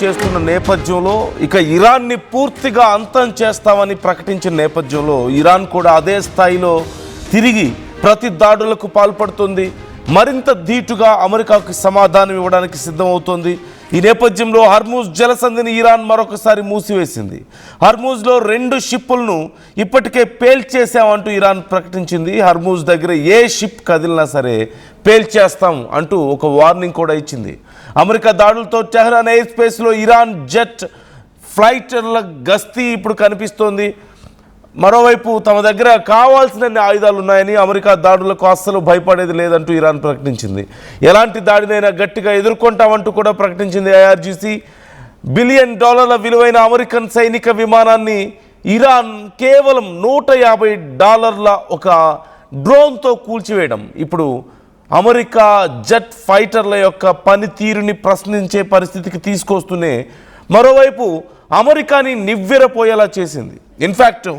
చేస్తున్న నేపథ్యంలో ఇక ఇరాన్ని పూర్తిగా అంతం చేస్తామని ప్రకటించిన నేపథ్యంలో ఇరాన్ కూడా అదే స్థాయిలో తిరిగి ప్రతి దాడులకు పాల్పడుతుంది. మరింత ధీటుగా అమెరికాకు సమాధానం ఇవ్వడానికి సిద్ధమవుతోంది. ఈ నేపథ్యంలో హర్మూజ్ జలసంధిని ఇరాన్ మరొకసారి మూసివేసింది. హర్మూజ్లో 2 షిప్పులను ఇప్పటికే పేల్చేసామంటూ ఇరాన్ ప్రకటించింది. హర్మూజ్ దగ్గర ఏ షిప్ కదిలినా సరే పేల్చేస్తాం అంటూ ఒక వార్నింగ్ కూడా ఇచ్చింది. అమెరికా దాడులతో టెహ్రాన్ ఎయిర్ స్పేస్లో ఇరాన్ జెట్ ఫ్లైటర్ల గస్తీ ఇప్పుడు కనిపిస్తోంది. మరోవైపు తమ దగ్గర కావాల్సిన ఆయుధాలు ఉన్నాయని, అమెరికా దాడులకు అస్సలు భయపడేది లేదంటూ ఇరాన్ ప్రకటించింది. ఎలాంటి దాడినైనా గట్టిగా ఎదుర్కొంటామంటూ కూడా ప్రకటించింది. IRGC $1 బిలియన్ విలువైన అమెరికన్ సైనిక విమానాన్ని ఇరాన్ కేవలం $150 ఒక డ్రోన్తో కూల్చివేయడం ఇప్పుడు అమెరికా జెట్ ఫైటర్ల యొక్క పనితీరుని ప్రశ్నించే పరిస్థితికి తీసుకొస్తూనే మరోవైపు అమెరికాని నివ్వెరపోయేలా చేసింది. ఇన్ఫ్యాక్ట్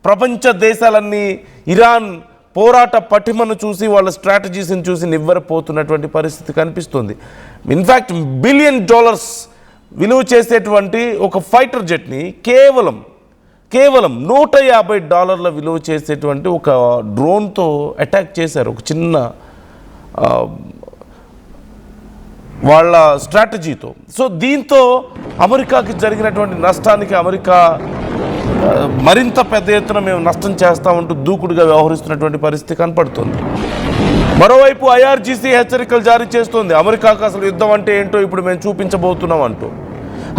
ప్రపంచ దేశాలన్నీ ఇరాన్ పోరాట పటిమను చూసి వాళ్ళ స్ట్రాటజీస్ని చూసి నివ్వెరపోతున్నటువంటి పరిస్థితి కనిపిస్తుంది. ఇన్ఫ్యాక్ట్ $1 బిలియన్ విలువ చేసేటువంటి ఒక ఫైటర్ జెట్ని కేవలం $150 విలువ చేసేటువంటి ఒక డ్రోన్తో అటాక్ చేశారు. ఒక చిన్న వాళ్ళ స్ట్రాటజీతో. సో దీంతో అమెరికాకి జరిగినటువంటి నష్టానికి అమెరికా మరింత పెద్ద ఎత్తున మేము నష్టం చేస్తామంటూ దూకుడుగా వ్యవహరిస్తున్నటువంటి పరిస్థితి కనపడుతుంది. మరోవైపు IRGC హెచ్చరికలు జారీ చేస్తోంది. అమెరికాకు అసలు యుద్ధం అంటే ఏంటో ఇప్పుడు మేము చూపించబోతున్నాం అంటూ.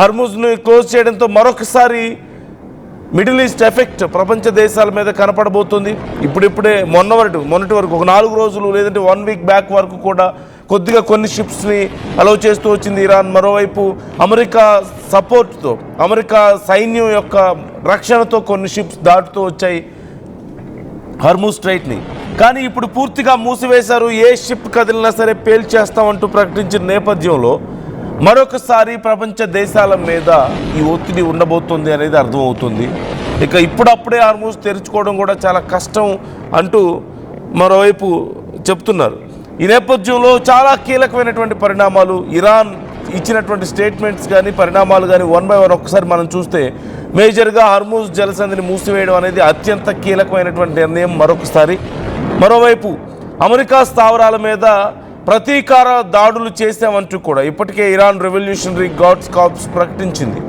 హర్మూజ్ను క్లోజ్ చేయడంతో మరొకసారి మిడిల్ ఈస్ట్ ఎఫెక్ట్ ప్రపంచ దేశాల మీద కనపడబోతుంది. ఇప్పుడిప్పుడే మొన్నటి వరకు ఒక 4 రోజులు లేదంటే 1 వీక్ బ్యాక్ వరకు కూడా కొద్దిగా కొన్ని షిప్స్ని అలౌ చేస్తూ వచ్చింది ఇరాన్. మరోవైపు అమెరికా సపోర్ట్తో, అమెరికా సైన్యం యొక్క రక్షణతో కొన్ని షిప్స్ దాటుతూ వచ్చాయి హర్మూజ్ స్ట్రైట్ని. కానీ ఇప్పుడు పూర్తిగా మూసివేశారు. ఏ షిప్ కదిలినా సరే పేల్చేస్తామంటూ ప్రకటించిన నేపథ్యంలో మరొకసారి ప్రపంచ దేశాల మీద ఈ ఒత్తిడి ఉండబోతుంది అనేది అర్థమవుతుంది. ఇక ఇప్పుడప్పుడే హర్మూజ్ తెరుచుకోవడం కూడా చాలా కష్టం అంటూ మరోవైపు చెప్తున్నారు. ఈ నేపథ్యంలో చాలా కీలకమైనటువంటి పరిణామాలు, ఇరాన్ ఇచ్చినటువంటి స్టేట్మెంట్స్ కానీ పరిణామాలు కానీ 1 by 1 ఒక్కసారి మనం చూస్తే మేజర్గా హర్మూజ్ జలసంధిని మూసివేయడం అనేది అత్యంత కీలకమైనటువంటి నిర్ణయం మరొకసారి. మరోవైపు అమెరికా స్థావరాల మీద ప్రతీకార దాడులు చేసామంటూ కూడా ఇప్పటికే ఇరాన్ రెవల్యూషనరీ గార్డ్స్ కార్ప్స్ ప్రకటించింది.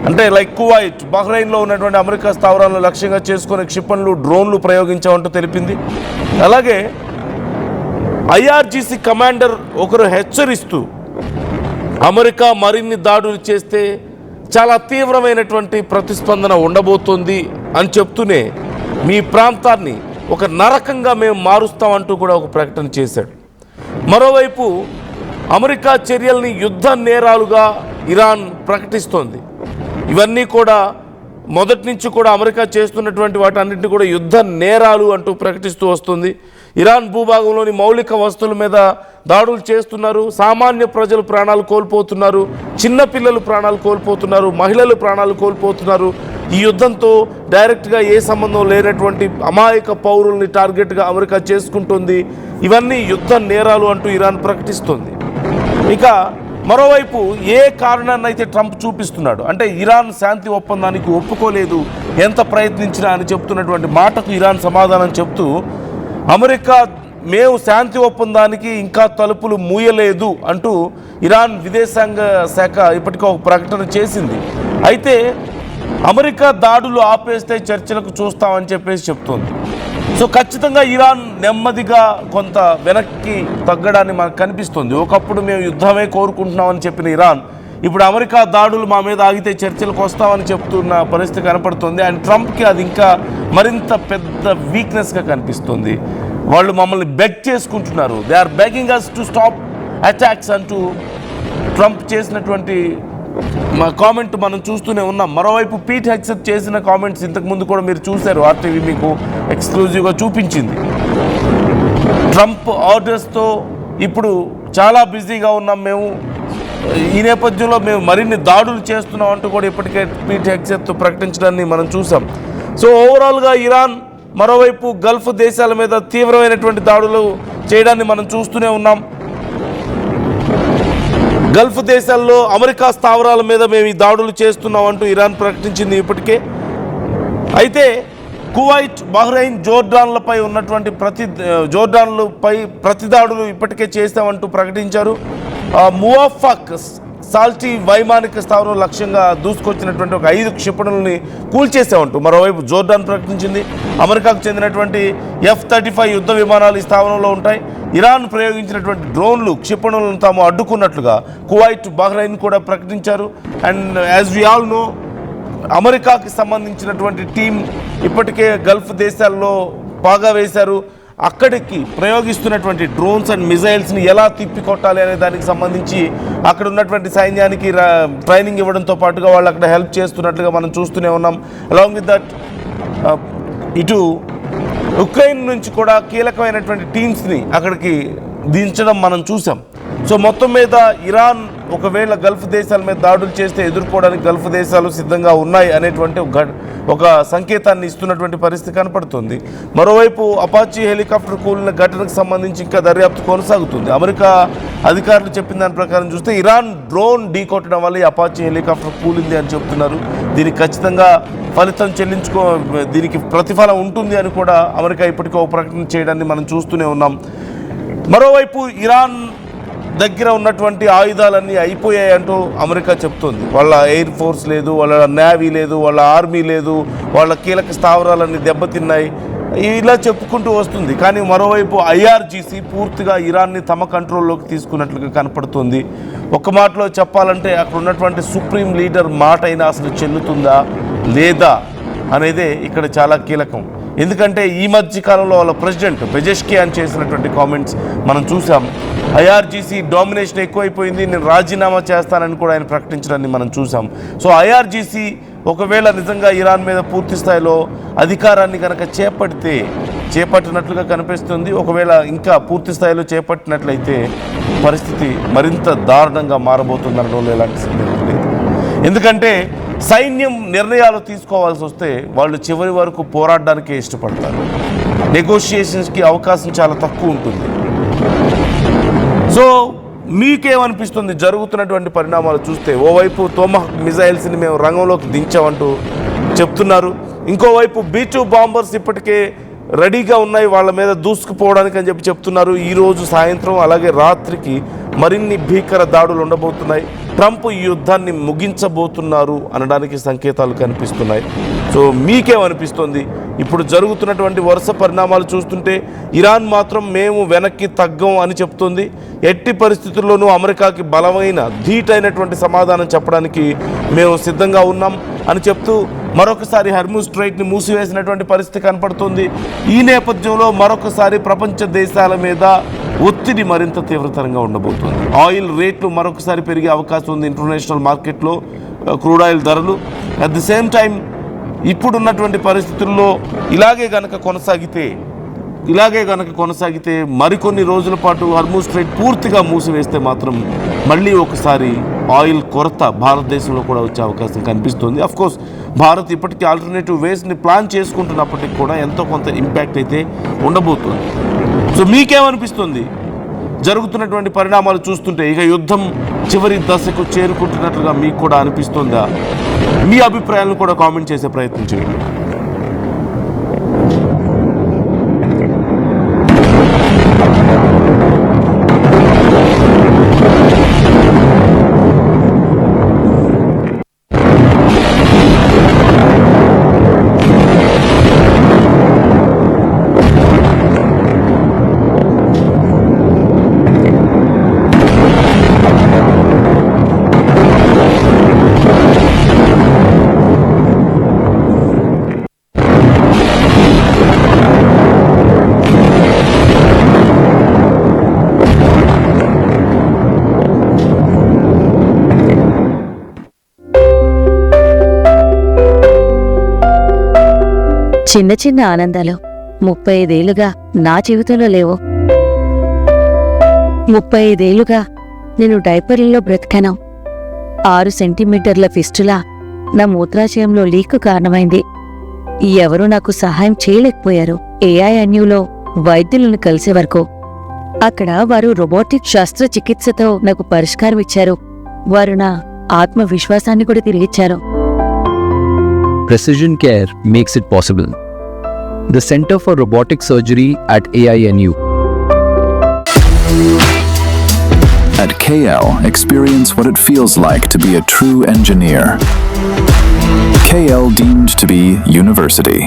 అంటే లైక్ కువైట్, బహ్రెయిన్లో ఉన్నటువంటి అమెరికా స్థావరాలను లక్ష్యంగా చేసుకుని క్షిపణులు, డ్రోన్లు ప్రయోగించామంటూ తెలిపింది. అలాగే IRGC కమాండర్ ఒకరు హెచ్చరిస్తూ అమెరికా మరిన్ని దాడులు చేస్తే చాలా తీవ్రమైనటువంటి ప్రతిస్పందన ఉండబోతోంది అని చెప్తూనే మీ ప్రాంతాన్ని ఒక నరకంగా మేము మారుస్తామంటూ కూడా ఒక ప్రకటన చేశాడు. మరోవైపు అమెరికా చర్యల్ని యుద్ధ నేరాలుగా ఇరాన్ ప్రకటిస్తోంది. ఇవన్నీ కూడా మొదటి నుంచి కూడా అమెరికా చేస్తున్నటువంటి వాటన్నింటినీ కూడా యుద్ధ నేరాలు అంటూ ప్రకటిస్తూ వస్తుంది. ఇరాన్ భూభాగంలోని మౌలిక వస్తువుల మీద దాడులు చేస్తున్నారు. సామాన్య ప్రజలు ప్రాణాలు కోల్పోతున్నారు, చిన్నపిల్లలు ప్రాణాలు కోల్పోతున్నారు, మహిళలు ప్రాణాలు కోల్పోతున్నారు. ఈ యుద్ధంతో డైరెక్ట్గా ఏ సంబంధం లేనటువంటి అమాయక పౌరుల్ని టార్గెట్గా అమెరికా చేసుకుంటుంది. ఇవన్నీ యుద్ధ నేరాలు అంటూ ఇరాన్ ప్రకటిస్తుంది. ఇక మరోవైపు ఏ కారణాన్ని అయితే ట్రంప్ చూపిస్తున్నాడు అంటే ఇరాన్ శాంతి ఒప్పందానికి ఒప్పుకోలేదు ఎంత ప్రయత్నించినా అని చెప్తున్నటువంటి మాటకు ఇరాన్ సమాధానం చెప్తూ అమెరికా మేము శాంతి ఒప్పందానికి ఇంకా తలుపులు మూయలేదు అంటూ ఇరాన్ విదేశాంగ శాఖ ఇప్పటికే ఒక ప్రకటన చేసింది. అయితే అమెరికా దాడులు ఆపేస్తే చర్చలకు చూస్తామని చెప్పేసి చెప్తోంది. సో ఖచ్చితంగా ఇరాన్ నెమ్మదిగా కొంత వెనక్కి తగ్గడాన్ని మనకు కనిపిస్తుంది. ఒకప్పుడు మేము యుద్ధమే కోరుకుంటున్నామని చెప్పిన ఇరాన్ ఇప్పుడు అమెరికా దాడులు మా మీద ఆగితే చర్చలకు వస్తామని చెప్తున్న పరిస్థితి కనపడుతుంది. అండ్ ట్రంప్కి అది ఇంకా మరింత పెద్ద వీక్నెస్గా కనిపిస్తుంది. వాళ్ళు మమ్మల్ని బెగ్ చేసుకుంటున్నారు. They are begging us to stop attacks అంటూ ట్రంప్ చేసినటువంటి కామెంట్ మనం చూస్తూనే ఉన్నాం. మరోవైపు పీట్ హెగ్సెత్ చేసిన కామెంట్స్ ఇంతకుముందు కూడా మీరు చూశారు. RTV మీకు ఎక్స్క్లూజివ్గా చూపించింది. ట్రంప్ ఆర్డర్స్తో ఇప్పుడు చాలా బిజీగా ఉన్నాం మేము, ఈ నేపథ్యంలో మేము మరిన్ని దాడులు చేస్తున్నాం అంటూ కూడా ఇప్పటికే పీట్ హెగ్సెత్ ప్రకటించడాన్ని మనం చూసాం. సో ఓవరాల్గా ఇరాన్ మరోవైపు గల్ఫ్ దేశాల మీద తీవ్రమైనటువంటి దాడులు చేయడాన్ని మనం చూస్తూనే ఉన్నాం. గల్ఫ్ దేశాల్లో అమెరికా స్థావరాల మీద మేము ఈ దాడులు చేస్తున్నామంటూ ఇరాన్ ప్రకటించింది ఇప్పటికే. అయితే కువైట్, బహ్రెయిన్, జోర్డాన్లపై ఉన్నటువంటి జోర్డాన్లపై ప్రతిదాడులు ఇప్పటికే చేస్తామంటూ ప్రకటించారు. మువాఫాక్ సాల్టీ వైమానిక స్థావరం లక్ష్యంగా దూసుకొచ్చినటువంటి ఒక 5 క్షిపణుల్ని కూల్చేసామంటూ మరోవైపు జోర్డాన్ ప్రకటించింది. అమెరికాకు చెందినటువంటి F-35 యుద్ధ విమానాలు ఈ స్థావరంలో ఉంటాయి. ఇరాన్ ప్రయోగించినటువంటి డ్రోన్లు, క్షిపణులను తాము అడ్డుకున్నట్లుగా కువైట్, బహ్రెయిన్ కూడా ప్రకటించారు. And as we all know, అమెరికాకి సంబంధించినటువంటి టీం ఇప్పటికే గల్ఫ్ దేశాల్లో పాగా వేశారు. అక్కడికి ప్రయోగిస్తున్నటువంటి డ్రోన్స్ అండ్ మిజైల్స్ని ఎలా తిప్పికొట్టాలి అనే దానికి సంబంధించి అక్కడ ఉన్నటువంటి సైన్యానికి ట్రైనింగ్ ఇవ్వడంతో పాటుగా వాళ్ళు అక్కడ హెల్ప్ చేస్తున్నట్లుగా మనం చూస్తూనే ఉన్నాం. అలాంగ్ విత్ దట్ ఇటు ఉక్రెయిన్ నుంచి కూడా కీలకమైనటువంటి టీమ్స్ని అక్కడికి దించడం మనం చూసాం. సో మొత్తం మీద ఇరాన్ ఒకవేళ గల్ఫ్ దేశాల మీద దాడులు చేస్తే ఎదుర్కోవడానికి గల్ఫ్ దేశాలు సిద్ధంగా ఉన్నాయి అనేటువంటి ఒక సంకేతాన్ని ఇస్తున్నటువంటి పరిస్థితి కనపడుతుంది. మరోవైపు అపాచీ హెలికాప్టర్ కూలిన ఘటనకు సంబంధించి ఇంకా దర్యాప్తు కొనసాగుతుంది. అమెరికా అధికారులు చెప్పిన దాని ప్రకారం చూస్తే ఇరాన్ డ్రోన్ ఢీకొట్టడం వల్ల ఈ అపాచీ హెలికాప్టర్ కూలింది అని చెప్తున్నారు. దీనికి ఖచ్చితంగా ఫలితం దీనికి ప్రతిఫలం ఉంటుంది అని కూడా అమెరికా ఇప్పటికే ఒక ప్రకటన చేయడాన్ని మనం చూస్తూనే ఉన్నాం. మరోవైపు ఇరాన్ దగ్గర ఉన్నటువంటి ఆయుధాలన్నీ అయిపోయాయి అంటూ అమెరికా చెప్తుంది. వాళ్ళ ఎయిర్ ఫోర్స్ లేదు, వాళ్ళ నేవీ లేదు, వాళ్ళ ఆర్మీ లేదు, వాళ్ళ కీలక స్థావరాలన్నీ దెబ్బతిన్నాయి, ఇలా చెప్పుకుంటూ వస్తుంది. కానీ మరోవైపు IRGC పూర్తిగా ఇరాన్ని తమ కంట్రోల్లోకి తీసుకున్నట్లుగా కనపడుతుంది. ఒక మాటలో చెప్పాలంటే అక్కడ ఉన్నటువంటి సుప్రీం లీడర్ మాట అయినా అసలు చెల్లుతుందా లేదా అనేదే ఇక్కడ చాలా కీలకం. ఎందుకంటే ఈ మధ్య కాలంలో వాళ్ళ ప్రెసిడెంట్ పెజెష్కియాన్ చేసినటువంటి కామెంట్స్ మనం చూసాం. IRGC డామినేషన్ ఎక్కువైపోయింది, నేను రాజీనామా చేస్తానని కూడా ఆయన ప్రకటించడాన్ని మనం చూసాం. సో IRGC ఒకవేళ నిజంగా ఇరాన్ మీద పూర్తి స్థాయిలో అధికారాన్ని కనుక చేపట్టినట్లుగా కనిపిస్తుంది. ఒకవేళ ఇంకా పూర్తి స్థాయిలో చేపట్టినట్లయితే పరిస్థితి మరింత దారుణంగా మారబోతుందనడంలో ఎలాంటి సందేహం లేదు. ఎందుకంటే సైన్యం నిర్ణయాలు తీసుకోవాల్సి వస్తే వాళ్ళు చివరి వరకు పోరాడడానికే ఇష్టపడతారు. నెగోషియేషన్స్కి అవకాశం చాలా తక్కువ ఉంటుంది. సో మీకేమనిపిస్తుంది జరుగుతున్నటువంటి పరిణామాలు చూస్తే? ఓవైపు తోమహక్ మిజైల్స్ని మేము రంగంలోకి దించామంటూ చెప్తున్నారు, ఇంకోవైపు B-2 బాంబర్స్ ఇప్పటికే రెడీగా ఉన్నాయి వాళ్ళ మీద దూసుకుపోవడానికి అని చెప్తున్నారు. ఈరోజు సాయంత్రం అలాగే రాత్రికి మరిన్ని భీకర దాడులు ఉండబోతున్నాయి. ట్రంప్ ఈ యుద్ధాన్ని ముగించబోతున్నారు అనడానికి సంకేతాలు కనిపిస్తున్నాయి. సో మీకేమనిపిస్తుంది? ఇప్పుడు జరుగుతున్నటువంటి వరుస పరిణామాలు చూస్తుంటే ఇరాన్ మాత్రం మేము వెనక్కి తగ్గం అని చెప్తుంది. ఎట్టి పరిస్థితుల్లోనూ అమెరికాకి బలమైన ధీటైనటువంటి సమాధానం చెప్పడానికి మేము సిద్ధంగా ఉన్నాం అని చెప్తూ మరొకసారి హర్ముజ్ స్ట్రైట్ని మూసివేసినటువంటి పరిస్థితి కనపడుతుంది. ఈ నేపథ్యంలో మరొకసారి ప్రపంచ దేశాల మీద ఒత్తిడి మరింత తీవ్రతరంగా ఉండబోతుంది. ఆయిల్ రేట్లు మరొకసారి పెరిగే అవకాశం ఉంది ఇంటర్నేషనల్ మార్కెట్లో, క్రూడ్ ఆయిల్ ధరలు. అట్ ది సేమ్ టైం ఇప్పుడున్నటువంటి పరిస్థితుల్లో ఇలాగే గనక కొనసాగితే మరికొన్ని రోజుల పాటు హర్ముజ్ స్ట్రైట్ పూర్తిగా మూసివేస్తే మాత్రం మళ్ళీ ఒకసారి ఆయిల్ కొరత భారతదేశంలో కూడా వచ్చే అవకాశం కనిపిస్తుంది. అఫ్కోర్స్ భారత్ ఇప్పటికీ ఆల్టర్నేటివ్ వేస్ని ప్లాన్ చేసుకుంటున్నప్పటికీ కూడా ఎంతో కొంత ఇంపాక్ట్ అయితే ఉండబోతుంది. సో మీకేమనిపిస్తుంది జరుగుతున్నటువంటి పరిణామాలు చూస్తుంటే? ఇక యుద్ధం చివరి దశకు చేరుకుంటున్నట్లుగా మీకు కూడా అనిపిస్తుందా? మీ అభిప్రాయాలను కూడా కామెంట్ చేసే ప్రయత్నం చేయండి. చిన్న చిన్న ఆనందాలు 35 ఏళ్లుగా నా జీవితంలో లేవు. 35 ఏళ్లుగా నేను డైపర్లలో బ్రతికాను. 6 సెంటీమీటర్ల ఫిస్టులా నా మూత్రాశయంలో లీకు కారణమైంది. ఎవరూ నాకు సహాయం చేయలేకపోయారు. AINUలో వైద్యులను కలిసే వరకు. అక్కడ వారు రోబోటిక్ శస్త్రచికిత్సతో నాకు పరిష్కారం ఇచ్చారు. వారు నా ఆత్మవిశ్వాసాన్ని కూడా తిరిగిచ్చారు. Precision care makes it possible. The Center for Robotic Surgery at AINU. At KL, experience what it feels like to be a true engineer. KL deemed to be university.